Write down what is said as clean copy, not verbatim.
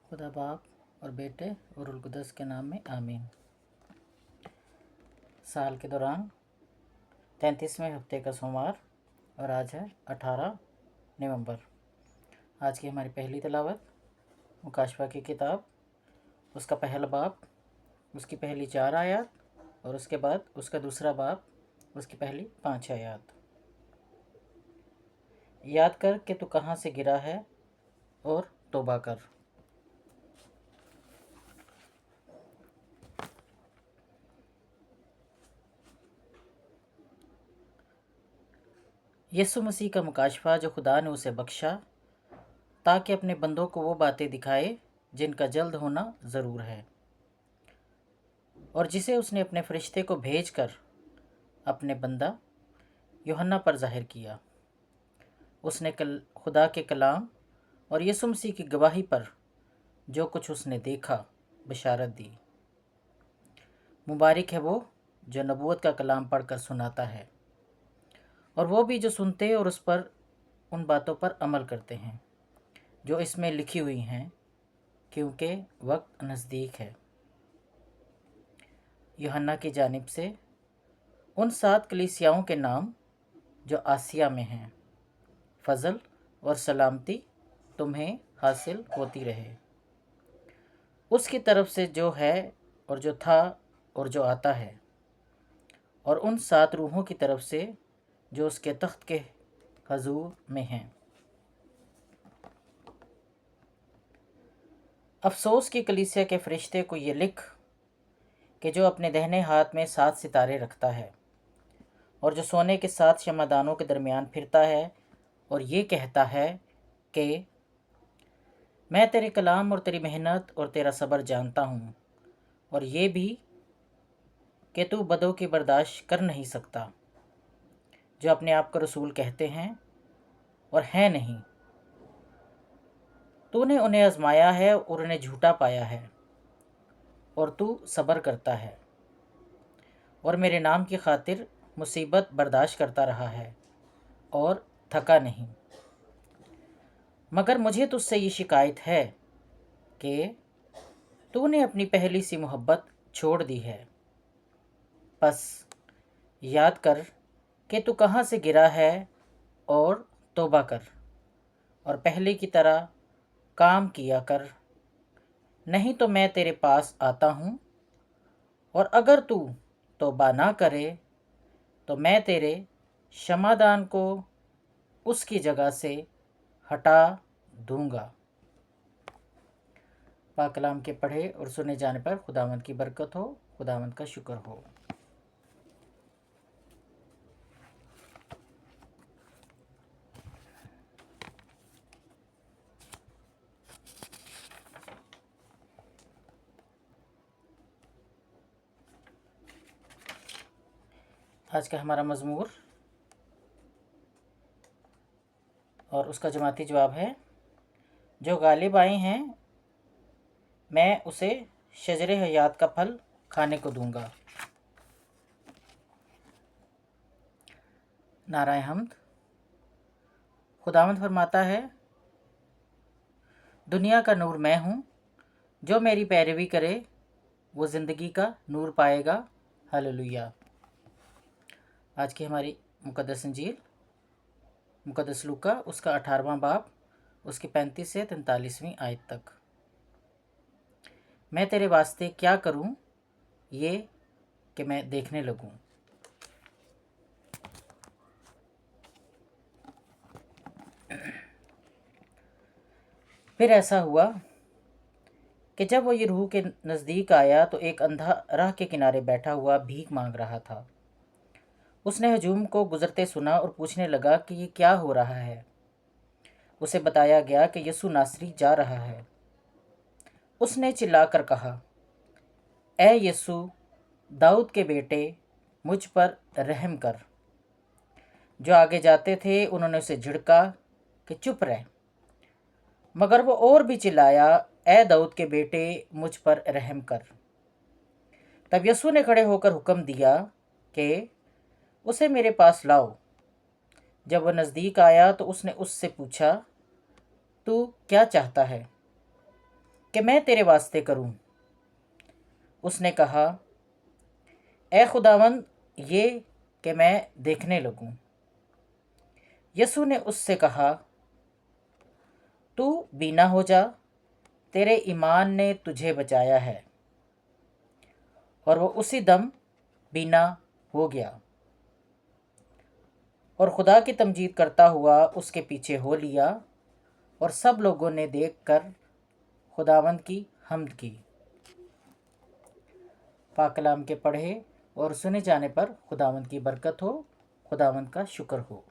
खुदा बाप और बेटे और रूहुल कुद्दस के नाम में आमीन। साल के दौरान 33वें हफ्ते का सोमवार और आज है 18 नवंबर। आज की हमारी पहली तिलावत मुकाशवा की किताब, उसका पहला बाब, उसकी पहली 4 आयत और उसके बाद उसका दूसरा बाब, उसकी पहली 5 आयत। याद कर कि तू कहाँ से गिरा है और तौबा कर। यीशु मसीह का मुकाशवा जो खुदा ने उसे बख्शा ताकि अपने बंदों को वो बातें दिखाए जिनका जल्द होना ज़रूर है, और जिसे उसने अपने फरिश्ते को भेजकर अपने बंदा यूहन्ना पर ज़ाहिर किया। उसने खुदा के कलाम और यीशु मसीह की गवाही पर जो कुछ उसने देखा बशारत दी। मुबारक है वो जो नबूवत का कलाम पढ़कर सुनाता है, और वो भी जो सुनते और उस पर उन बातों पर अमल करते हैं जो इसमें लिखी हुई हैं, क्योंकि वक्त नज़दीक है। यूहन्ना की जानिब से उन 7 कलीसियाओं के नाम जो आसिया में हैं, फजल और सलामती तुम्हें हासिल होती रहे उसकी तरफ से जो है और जो था और जो आता है, और उन 7 रूहों की तरफ से जो उसके तख्त के हजूर में हैं। अफसोस की कलीसिया के फरिश्ते को ये लिख कि जो अपने दाहिने हाथ में 7 सितारे रखता है और जो सोने के 7 शमादानों के दरमियान फिरता है और ये कहता है कि मैं तेरे कलाम और तेरी मेहनत और तेरा सब्र जानता हूँ, और ये भी कि तू बदों की बर्दाश्त कर नहीं सकता, जो अपने आप को रसूल कहते हैं और हैं नहीं। तूने उन्हें आजमाया है और उन्हें झूठा पाया है, और तू सब्र करता है और मेरे नाम की खातिर मुसीबत बर्दाश्त करता रहा है और थका नहीं। मगर मुझे तुझसे ये शिकायत है कि तूने अपनी पहली सी मोहब्बत छोड़ दी है। बस याद कर कि तू कहाँ से गिरा है और तौबा कर, और पहले की तरह काम किया कर, नहीं तो मैं तेरे पास आता हूँ, और अगर तू तौबा ना करे तो मैं तेरे क्षमादान को उसकी जगह से हटा दूंगा। पाक कलाम के पढ़े और सुने जाने पर खुदावंद की बरकत हो, खुदावंद का शुक्र हो। आज का हमारा मज़मूर और उसका जमाती जवाब है, जो गालिब आए हैं मैं उसे शजरे हयात का फल खाने को दूंगा। नाराए हम्द। खुदावंद फरमाता है, दुनिया का नूर मैं हूँ, जो मेरी पैरवी करे वो ज़िंदगी का नूर पाएगा। हालेलुया। आज की हमारी मुकद्दस इंजील मुकद्दस लूका, उसका 18वां बाब, उसकी 35 से 43वीं आयत तक। मैं तेरे वास्ते क्या करूं ये कि मैं देखने लगूं। फिर ऐसा हुआ कि जब वो यरीहो के नज़दीक आया तो एक अंधा राह के किनारे बैठा हुआ भीख मांग रहा था। उसने हजूम को गुजरते सुना और पूछने लगा कि ये क्या हो रहा है। उसे बताया गया कि यीशु नासरी जा रहा है। उसने चिल्लाकर कहा, ऐ यीशु, दाऊद के बेटे, मुझ पर रहम कर। जो आगे जाते थे उन्होंने उसे झिड़का कि चुप रह, मगर वो और भी चिल्लाया, ऐ दाऊद के बेटे, मुझ पर रहम कर। तब यीशु ने खड़े होकर हुक्म दिया कि उसे मेरे पास लाओ। जब वह नज़दीक आया तो उसने उससे पूछा, तू क्या चाहता है کہ میں تیرے واسطے کروں؟ اس نے کہا، اے خداوند، یہ کہ میں دیکھنے لگوں۔ یسوع نے اس سے کہا، تو بینا ہو جا، تیرے ایمان نے تجھے بچایا ہے۔ اور وہ اسی دم بینا ہو گیا، اور خدا کی تمجید کرتا ہوا اس کے پیچھے ہو لیا، اور سب لوگوں نے دیکھ کر خداوند کی حمد کی۔ پاک کلام کے پڑھے اور سنے جانے پر خداوند کی برکت ہو، خداوند کا شکر ہو۔